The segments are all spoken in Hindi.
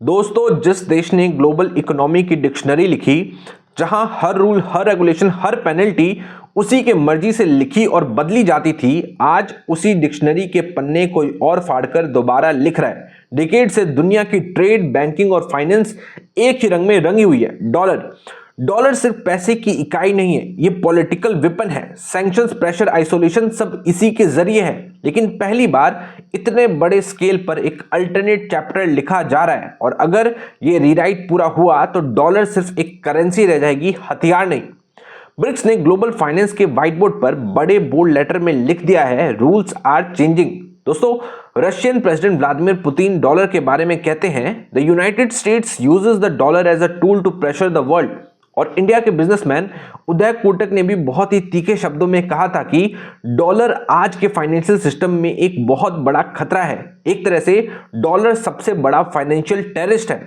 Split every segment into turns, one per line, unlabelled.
दोस्तों, जिस देश ने ग्लोबल इकोनॉमी की डिक्शनरी लिखी, जहां हर रूल, हर रेगुलेशन, हर पेनल्टी उसी के मर्जी से लिखी और बदली जाती थी, आज उसी डिक्शनरी के पन्ने कोई और फाड़कर दोबारा लिख रहा है। डिकेड से दुनिया की ट्रेड, बैंकिंग और फाइनेंस एक ही रंग में रंगी हुई है, डॉलर। डॉलर सिर्फ पैसे की इकाई नहीं है, ये पॉलिटिकल वेपन है। सैंक्शंस, प्रेशर, आइसोलेशन सब इसी के जरिए है। लेकिन पहली बार इतने बड़े स्केल पर एक अल्टरनेट चैप्टर लिखा जा रहा है, और अगर ये रीराइट पूरा हुआ तो डॉलर सिर्फ एक करेंसी रह जाएगी, हथियार नहीं। ब्रिक्स ने ग्लोबल फाइनेंस के व्हाइट बोर्ड पर बड़े बोल्ड लेटर में लिख दिया है, रूल्स आर चेंजिंग। दोस्तों, Russian president Vladimir Putin dollar के बारे में कहते हैं, the United States uses the dollar as a tool to pressure the world. और इंडिया के बिजनेसमैन उदय कोटक ने भी बहुत ही तीखे शब्दों में कहा था कि डॉलर आज के फाइनेंशियल सिस्टम में एक बहुत बड़ा खतरा है। एक तरह से डॉलर सबसे बड़ा फाइनेंशियल टेररिस्ट है।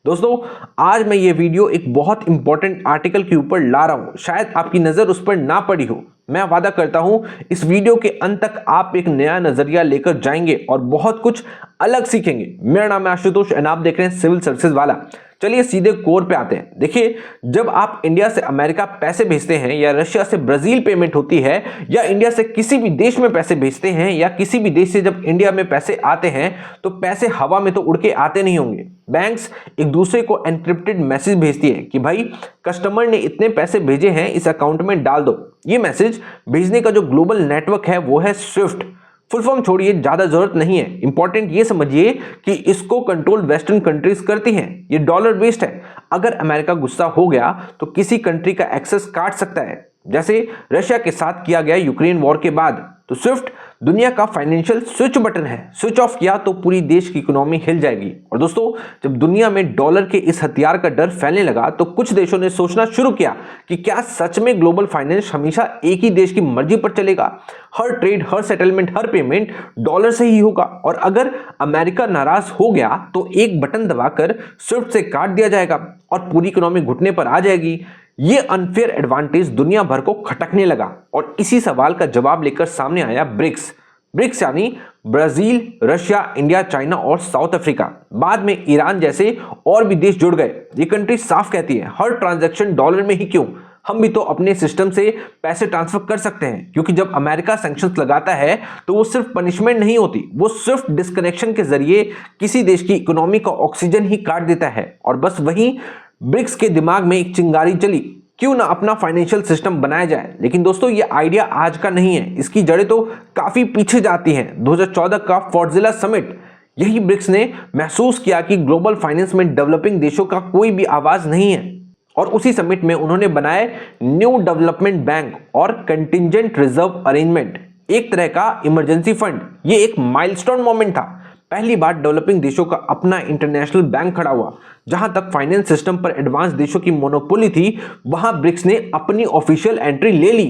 दोस्तों, आज मैं ये वीडियो एक बहुत इंपॉर्टेंट आर्टिकल के ऊपर ला रहा हूं। शायद आपकी नजर उस पर ना पड़ी हो। मैं वादा करता हूं इस वीडियो के अंत तक आप एक नया नजरिया लेकर जाएंगे और बहुत कुछ अलग सीखेंगे। मेरा नाम है आशुतोष और आप देख रहे हैं सिविल सर्विसेज वाला। चलिए सीधे कोर पे आते हैं। देखिए, जब आप इंडिया से अमेरिका पैसे भेजते हैं, या रशिया से ब्राजील पेमेंट होती है, या इंडिया से किसी भी देश में पैसे भेजते हैं, या किसी भी देश से जब इंडिया में पैसे आते हैं, तो पैसे हवा में तो उड़ के आते नहीं होंगे। बैंक्स एक दूसरे को एनक्रिप्टेड मैसेज भेजती है कि भाई कस्टमर ने इतने पैसे भेजे हैं, इस अकाउंट में डाल दो। ये मैसेज भेजने का जो ग्लोबल नेटवर्क है वो है स्विफ्ट। फुल फॉर्म छोड़िए, ज्यादा जरूरत नहीं है। इंपॉर्टेंट ये समझिए कि इसको कंट्रोल वेस्टर्न कंट्रीज करती हैं। ये डॉलर बेस्ड है। अगर अमेरिका गुस्सा हो गया तो किसी कंट्री का एक्सेस काट सकता है, जैसे रशिया के साथ किया गया यूक्रेन वॉर के बाद। तो स्विफ्ट दुनिया का फाइनेंशियल स्विच बटन है। स्विच ऑफ किया तो पूरी देश की इकोनॉमी हिल जाएगी। और दोस्तों, जब दुनिया में डॉलर के इस हथियार का डर फैलने लगा तो कुछ देशों ने सोचना शुरू किया कि क्या सच में ग्लोबल फाइनेंस हमेशा एक ही देश की मर्जी पर चलेगा। हर ट्रेड, हर सेटलमेंट, हर पेमेंट डॉलर से ही होगा। और अगर अमेरिका नाराज हो गया तो एक बटन दबाकर स्विफ्ट से काट दिया जाएगा और पूरी इकोनॉमी घुटने पर आ जाएगी। ये अनफेयर एडवांटेज दुनिया भर को खटकने लगा, और इसी सवाल का जवाब लेकर सामने आया ब्रिक्स। ब्रिक्स यानी ब्राजील, रशिया, इंडिया, चाइना और साउथ अफ्रीका। बाद में ईरान जैसे और भी देश जुड़ गए। ये कंट्री साफ कहती है, हर ट्रांजैक्शन डॉलर में ही क्यों, हम भी तो अपने सिस्टम से पैसे ट्रांसफर कर सकते हैं। क्योंकि जब अमेरिका सैंक्शंस लगाता है तो वो सिर्फ पनिशमेंट नहीं होती, वो सिर्फ डिस्कनेक्शन के जरिए किसी देश की इकोनॉमी का ऑक्सीजन ही काट देता है। और बस वही ब्रिक्स के दिमाग में एक चिंगारी चली, क्यों ना अपना फाइनेंशियल सिस्टम बनाया जाए। लेकिन दोस्तों, ये आइडिया आज का नहीं है, इसकी जड़ें तो काफी पीछे जाती हैं। 2014 का फोर्टजिला समिट, यही ब्रिक्स ने महसूस किया कि ग्लोबल फाइनेंस में डेवलपिंग देशों का कोई भी आवाज नहीं है। और उसी समिट में उन्होंने बनाए न्यू डेवलपमेंट बैंक और कंटिजेंट रिजर्व अरेंजमेंट, एक तरह का इमरजेंसी फंड। ये एक माइलस्टोन मोमेंट था। पहली बार डेवलपिंग देशों का अपना इंटरनेशनल बैंक खड़ा हुआ। जहां तक फाइनेंस सिस्टम पर एडवांस देशों की मोनोपोली थी, वहां ब्रिक्स ने अपनी ऑफिशियल एंट्री ले ली।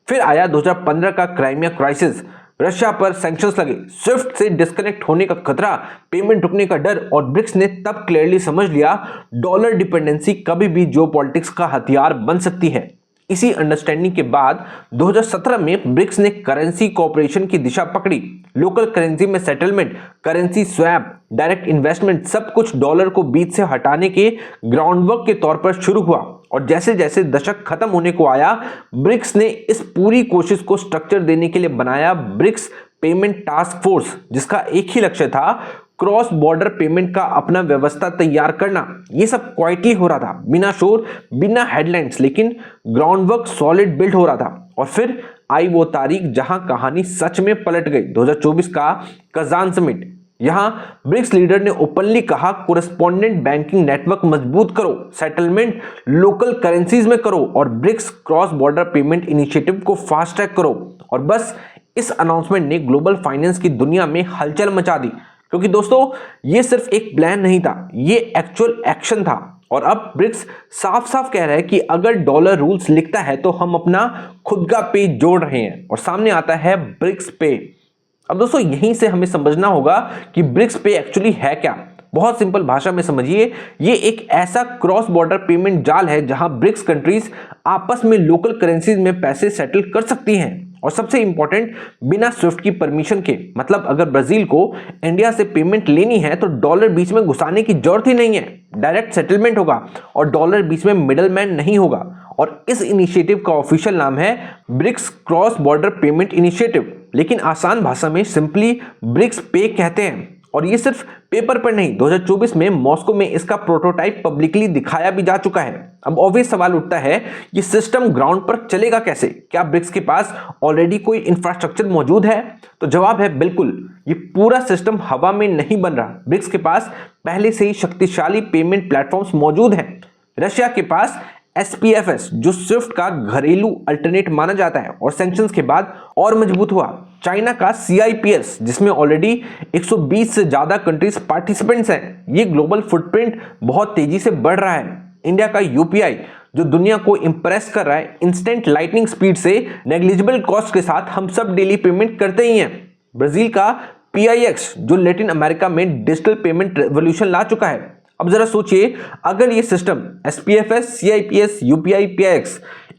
फिर आया 2015 का क्राइमिया क्राइसिस। रशिया पर सैंक्शंस लगे, स्विफ्ट से डिस्कनेक्ट होने का खतरा, पेमेंट रुकने का डर, और ब्रिक्स ने तब क्लियरली समझ लिया डॉलर डिपेंडेंसी कभी भी जियोपॉलिटिक्स का हथियार बन सकती है। इसी अंडरस्टैंडिंग के बाद 2017 में ब्रिक्स ने करेंसी कोऑपरेशन की दिशा पकड़ी। लोकल करेंसी में settlement, currency swap, direct investment, सब कुछ डॉलर को बीच से हटाने के ग्राउंडवर्क के तौर पर शुरू हुआ। और जैसे जैसे दशक खत्म होने को आया, ब्रिक्स ने इस पूरी कोशिश को स्ट्रक्चर देने के लिए बनाया ब्रिक्स पेमेंट टास्क फोर्स, जिसका एक ही लक्ष्य था, क्रॉस बॉर्डर पेमेंट का अपना व्यवस्था तैयार करना। ये सब क्वाइटली हो रहा था, बिना शोर, बिना हेडलाइंस, लेकिन ग्राउंडवर्क सॉलिड बिल्ड हो रहा था। और फिर आई वो तारीख जहां कहानी सच में पलट गई, 2024 का कजान समिट। यहां ब्रिक्स लीडर ने ओपनली कहा, कोरेस्पोंडेंट बैंकिंग नेटवर्क मजबूत करो, सेटलमेंट लोकल करेंसीज में करो, और BRICS cross border payment initiative को फास्ट ट्रैक करो। और बस इस अनाउंसमेंट ने ग्लोबल फाइनेंस की दुनिया में हलचल मचा दी। क्योंकि दोस्तों, ये सिर्फ एक प्लान नहीं था, ये एक्चुअल एक्शन था। और अब ब्रिक्स साफ साफ कह रहा है कि अगर डॉलर रूल्स लिखता है तो हम अपना खुद का पे जोड़ रहे हैं, और सामने आता है ब्रिक्स पे। अब दोस्तों, यहीं से हमें समझना होगा कि ब्रिक्स पे एक्चुअली है क्या। बहुत सिंपल भाषा में समझिए, ये एक ऐसा क्रॉस बॉर्डर पेमेंट जाल है जहां ब्रिक्स कंट्रीज आपस में लोकल करेंसीज में पैसे सेटल कर सकती हैं। और सबसे इंपॉर्टेंट, बिना स्विफ्ट की परमिशन के। मतलब अगर ब्राजील को इंडिया से पेमेंट लेनी है तो डॉलर बीच में घुसाने की जरूरत ही नहीं है, डायरेक्ट सेटलमेंट होगा और डॉलर बीच में मिडलमैन नहीं होगा। और इस इनिशिएटिव का ऑफिशियल नाम है BRICS cross border payment initiative, लेकिन आसान भाषा में सिंपली ब्रिक्स पे कहते हैं। और ये सिर्फ पेपर पर नहीं, 2024 में मॉस्को में इसका प्रोटोटाइप पब्लिकली दिखाया भी जा चुका है। अब ऑब्वियस सवाल उठता है, ये सिस्टम ग्राउंड पर चलेगा कैसे? क्या ब्रिक्स के पास ऑलरेडी कोई इंफ्रास्ट्रक्चर मौजूद है? तो जवाब है बिल्कुल। ये पूरा सिस्टम हवा में नहीं बन रहा। ब्रिक्स के पास पहले से ही शक्तिशाली पेमेंट प्लेटफॉर्म्स मौजूद हैं। रशिया के पास SPFS, जो स्विफ्ट का घरेलू अल्टरनेट माना जाता है और सैंक्शंस के बाद और मजबूत हुआ। चाइना का CIPS, जिसमें ऑलरेडी 120 से ज्यादा कंट्रीज पार्टिसिपेंट्स हैं। ये ग्लोबल फुटप्रिंट बहुत तेजी से बढ़ रहा है। इंडिया का UPI, जो दुनिया को इंप्रेस कर रहा है इंस्टेंट लाइटनिंग स्पीड से नेग्लिजिबल कॉस्ट के साथ। हम सब डेली पेमेंट करते ही हैं। ब्राजील का PIX, जो लैटिन अमेरिका में डिजिटल पेमेंट रेवोल्यूशन ला चुका है। अब जरा सोचिए, अगर ये system SPFS, CIPS, UPI, PIX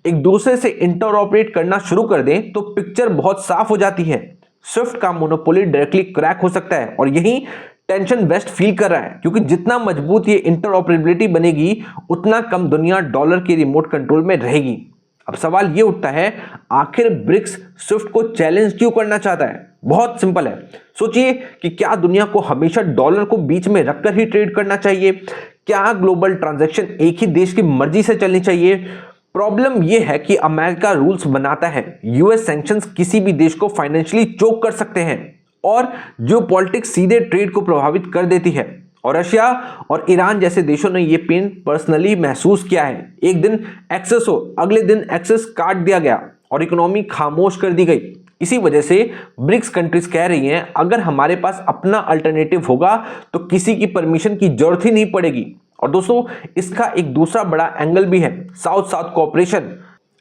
एक दूसरे से इंटरऑपरेट करना शुरू कर दें तो पिक्चर बहुत साफ हो जाती है। स्विफ्ट का मोनोपोली डायरेक्टली क्रैक हो सकता है और यही टेंशन वेस्ट फील कर रहा है, क्योंकि जितना मजबूत ये इंटरऑपरेबिलिटी बनेगी उतना कम दुनिया डॉलर के रिमोट कंट्रोल में रहेगी। अब सवाल ये उठता है, आखिर ब्रिक्स स्विफ्ट को चैलेंज क्यों करना चाहता है? बहुत सिंपल है। सोचिए कि क्या दुनिया को हमेशा डॉलर को बीच में रखकर ही ट्रेड करना चाहिए? क्या ग्लोबल ट्रांजैक्शन एक ही देश की मर्जी से चलनी चाहिए? प्रॉब्लम यह है कि अमेरिका रूल्स बनाता है, US सैंक्शंस किसी भी देश को फाइनेंशियली चोक कर सकते हैं और जियोपॉलिटिक्स सीधे ट्रेड को प्रभावित कर देती है। और रशिया और ईरान जैसे देशों ने यह पेन पर्सनली महसूस किया है। एक दिन एक्सेस हो, अगले दिन एक्सेस काट दिया गया और इकोनॉमी खामोश कर दी गई। इसी वजह से ब्रिक्स कंट्रीज कह रही हैं, अगर हमारे पास अपना अल्टरनेटिव होगा तो किसी की परमिशन की जरूरत ही नहीं पड़ेगी। और दोस्तों, इसका एक दूसरा बड़ा एंगल भी है, south south cooperation.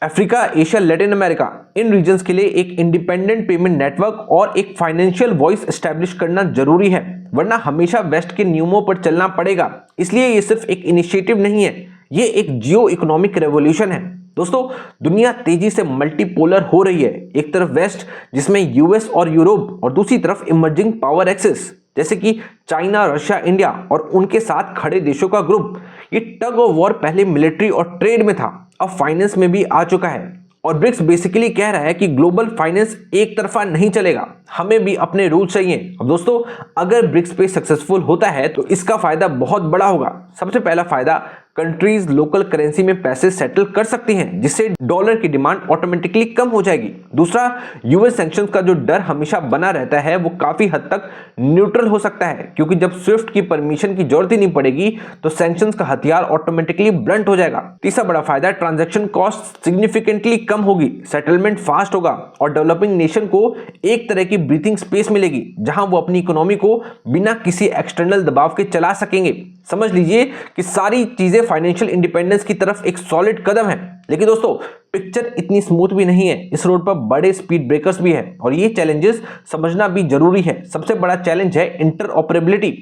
Africa, Asia, Latin America, इन रीजन्स के लिए एक इंडिपेंडेंट पेमेंट नेटवर्क और एक फाइनेंशियल वॉइस एस्टैब्लिश करना जरूरी है, वरना हमेशा वेस्ट के नियमों पर चलना पड़ेगा। इसलिए ये सिर्फ एक इनिशिएटिव नहीं है, ये एक जियो इकोनॉमिक रेवोल्यूशन है। दोस्तों, दुनिया तेजी से मल्टीपोलर हो रही है। एक तरफ वेस्ट, जिसमें US और यूरोप, और दूसरी तरफ इमर्जिंग पावर एक्सेस जैसे कि चाइना, रशिया, इंडिया और उनके साथ खड़े देशों का ग्रुप। ये टग ऑफ वॉर पहले मिलिट्री और ट्रेड में था, अब फाइनेंस में भी आ चुका है। और ब्रिक्स बेसिकली कह रहा है कि ग्लोबल फाइनेंस एक तरफा नहीं चलेगा, हमें भी अपने रूल चाहिए। अब दोस्तों, अगर ब्रिक्स पे सक्सेसफुल होता है तो इसका फायदा बहुत बड़ा होगा। सबसे पहला फायदा, कंट्रीज लोकल करेंसी में पैसे सेटल कर सकती हैं, जिससे डॉलर की डिमांड ऑटोमेटिकली कम हो जाएगी। दूसरा, US सैंक्शंस का जो डर हमेशा बना रहता है वो काफी हद तक न्यूट्रल हो सकता है, क्योंकि जब स्विफ्ट की परमिशन की जरूरत ही नहीं पड़ेगी तो सैंक्शंस का हथियार ऑटोमेटिकली ब्लंट हो जाएगा। तीसरा बड़ा फायदा, ट्रांजैक्शन कॉस्ट सिग्निफिकेंटली कम होगी, सेटलमेंट फास्ट होगा और डेवलपिंग नेशन को एक तरह की ब्रीथिंग स्पेस मिलेगी, जहां वो अपनी इकोनॉमी को बिना किसी एक्सटर्नल दबाव के चला सकेंगे। समझ लीजिए कि सारी चीजें फाइनेंशियल इंडिपेंडेंस की तरफ एक सॉलिड कदम है। लेकिन दोस्तों, पिक्चर इतनी स्मूथ भी नहीं है, इस रोड पर बड़े स्पीड ब्रेकर्स भी है और ये चैलेंजेस समझना भी जरूरी है। सबसे बड़ा चैलेंज है interoperability.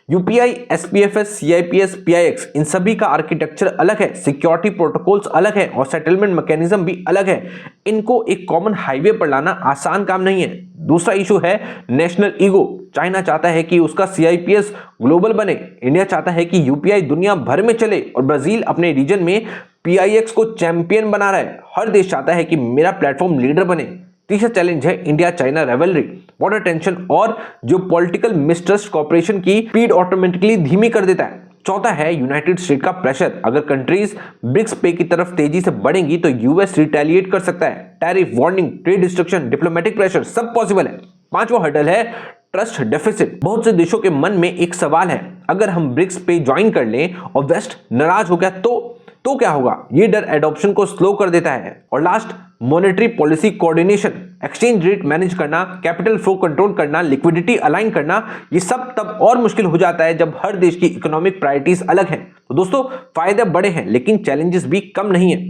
UPI, SPFS, CIPS, PIX, इन सभी का आर्किटेक्चर अलग है, सिक्योरिटी प्रोटोकॉल्स अलग है और सेटलमेंट मैकेनिज्म भी अलग है। इनको एक कॉमन हाईवे पर लाना आसान काम नहीं है। दूसरा इशू है नेशनल ईगो। चाइना चाहता है कि उसका CIPS ग्लोबल बने, इंडिया चाहता है कि UPI दुनिया भर में चले और ब्राजील अपने रीजन में PIX को चैंपियन बना रहा है। हर देश चाहता है कि मेरा प्लेटफॉर्म लीडर बने। तीसरा चैलेंज है इंडिया चाइना रेवलरी, बॉर्डर टेंशन और जो पॉलिटिकल मिसट्रस्ट कॉर्पोरेशन की स्पीड ऑटोमेटिकली धीमी कर देता है। चौथा है यूनाइटेड स्टेट का प्रेशर। अगर कंट्रीज ब्रिक्स पे की तरफ तेजी से बढ़ेंगी तो US रिटेलिएट कर सकता है। Tariff, warning, trade destruction, diplomatic pressure सब पॉसिबल है। पांचवा हर्डल है ट्रस्ट डेफिसिट। बहुत से देशों के मन में एक सवाल है, अगर हम ब्रिक्स पे ज्वाइन कर लें और वेस्ट नाराज हो गया तो क्या होगा? ये डर एडॉप्शन को स्लो कर देता है। और last, monetary policy coordination, exchange rate manage करना, कैपिटल फ्लो कंट्रोल करना, लिक्विडिटी अलाइन करना, ये सब तब और मुश्किल हो जाता है जब हर देश की इकोनॉमिक प्रायोरिटीज अलग हैं। तो दोस्तों, फायदे बड़े हैं लेकिन चैलेंजेस भी कम नहीं है।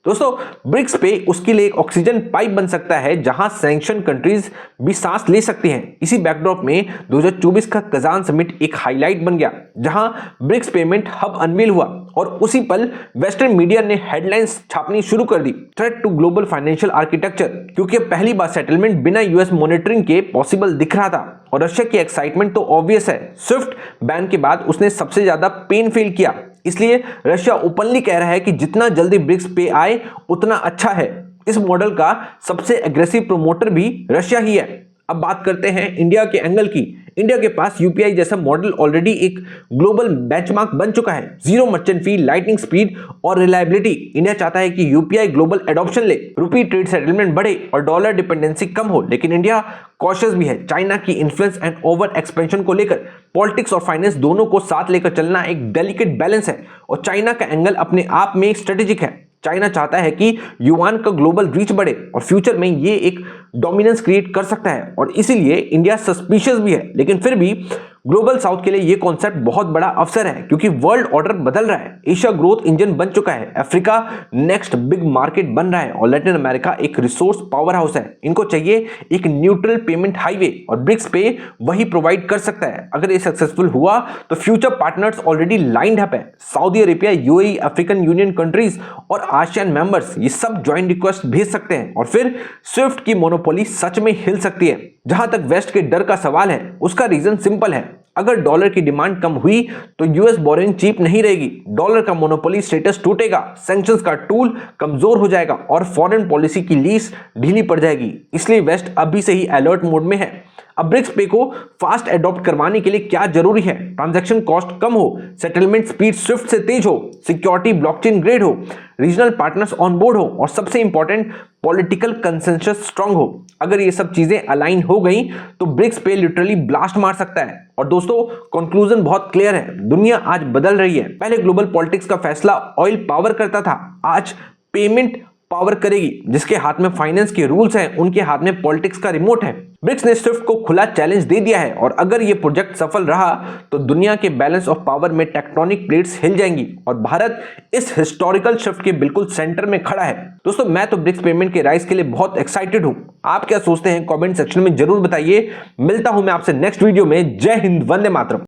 दोस्तों ब्रिक्स पे उसके लिए एक ऑक्सीजन पाइप बन सकता है जहां सैंक्शन कंट्रीज भी सांस ले सकती हैं। इसी बैकड्रॉप में 2024 का कजान समिट एक हाईलाइट बन गया जहां ब्रिक्स पेमेंट हब अनवील हुआ और उसी पल वेस्टर्न मीडिया ने हेडलाइंस छापनी शुरू कर दी, threat to global financial architecture, क्योंकि पहली बार सेटलमेंट बिना यूएस मॉनिटरिंग के पॉसिबल दिख रहा था। और रशिया की एक्साइटमेंट तो ऑब्वियस है, स्विफ्ट बैन के बाद उसने सबसे ज्यादा पेन फील किया, इसलिए रशिया ओपनली कह रहा है कि जितना जल्दी ब्रिक्स पे आए उतना अच्छा है। इस मॉडल का सबसे एग्रेसिव प्रमोटर भी रशिया ही है। अब बात करते हैं इंडिया के एंगल की। इंडिया के पास यूपीआई जैसा मॉडल ऑलरेडी एक ग्लोबल बेंचमार्क बन चुका है, जीरो मर्चेंट फी, लाइटनिंग स्पीड और रिलायबिलिटी। इंडिया चाहता है कि यूपीआई ग्लोबल एडॉप्शन ले, रुपी ट्रेड सेटलमेंट बढ़े और डॉलर डिपेंडेंसी कम हो। लेकिन इंडिया कॉशियस भी है। चाइना की इन्फ्लुएंस एंड ओवर एक्सपेंशन को लेकर पॉलिटिक्स और फाइनेंस दोनों को साथ लेकर चलना एक डेलिकेट बैलेंस है और चाइना का एंगल अपने आप में स्ट्रेटेजिक है। चाइना चाहता है कि युआन का ग्लोबल रीच बढ़े और फ्यूचर में ये एक डोमिनेंस क्रिएट कर सकता है और इसीलिए इंडिया सस्पिशियस भी है। लेकिन फिर भी ग्लोबल साउथ के लिए ये कॉन्सेप्ट बहुत बड़ा अवसर है क्योंकि वर्ल्ड ऑर्डर बदल रहा है। एशिया ग्रोथ इंजन बन चुका है, अफ्रीका नेक्स्ट बिग मार्केट बन रहा है और लैटिन अमेरिका एक रिसोर्स पावर हाउस है। इनको चाहिए एक न्यूट्रल पेमेंट हाईवे और ब्रिक्स पे वही प्रोवाइड कर सकता है। अगर ये सक्सेसफुल हुआ तो future partners already lined up है। Saudi Arabia, UAE, African Union countries और आसियान मेंबर्स ये सब ज्वाइंट रिक्वेस्ट भेज सकते हैं और फिर स्विफ्ट की मोनोपोली सच में हिल सकती है। जहां तक वेस्ट के डर का सवाल है उसका रीजन सिंपल है, अगर डॉलर की डिमांड कम हुई तो यूएस बोरिंग चीप नहीं रहेगी, डॉलर का मोनोपोली स्टेटस टूटेगा, सैंक्शंस का टूल कमजोर हो जाएगा और फॉरेन पॉलिसी की लीज ढीली पड़ जाएगी। इसलिए वेस्ट अभी से ही अलर्ट मोड में है। अब ब्रिक्स पे को फास्ट एडॉप्ट करवाने के लिए क्या जरूरी है? ट्रांजैक्शन कॉस्ट कम हो, सेटलमेंट स्पीड स्विफ्ट से तेज हो, सिक्योरिटी ब्लॉकचेन ग्रेड हो, रीजनल पार्टनर्स ऑन बोर्ड हो और सबसे इंपॉर्टेंट पॉलिटिकल कंसेंसस स्ट्रांग हो। अगर ये सब चीजें अलाइन हो गई तो ब्रिक्स पे लिटरली ब्लास्ट मार सकता है। और दोस्तों कंक्लूजन बहुत क्लियर है, दुनिया आज बदल रही है। पहले ग्लोबल पॉलिटिक्स का फैसला ऑयल पावर करता था, आज पेमेंट पावर करेगी। जिसके हाथ में फाइनेंस के रूल्स हैं उनके हाथ में पॉलिटिक्स का रिमोट है। ब्रिक्स ने स्विफ्ट को खुला चैलेंज दे दिया है और अगर ये प्रोजेक्ट सफल रहा तो दुनिया के बैलेंस ऑफ पावर में टेक्टोनिक प्लेट्स हिल जाएंगी और भारत इस हिस्टोरिकल शिफ्ट के बिल्कुल सेंटर में खड़ा है। दोस्तों मैं तो ब्रिक्स पेमेंट के राइज के लिए बहुत एक्साइटेड हूं। आप क्या सोचते हैं कमेंट सेक्शन में जरूर बताइए। मिलता हूं मैं आपसे नेक्स्ट वीडियो में। जय हिंद, वंदे मातरम।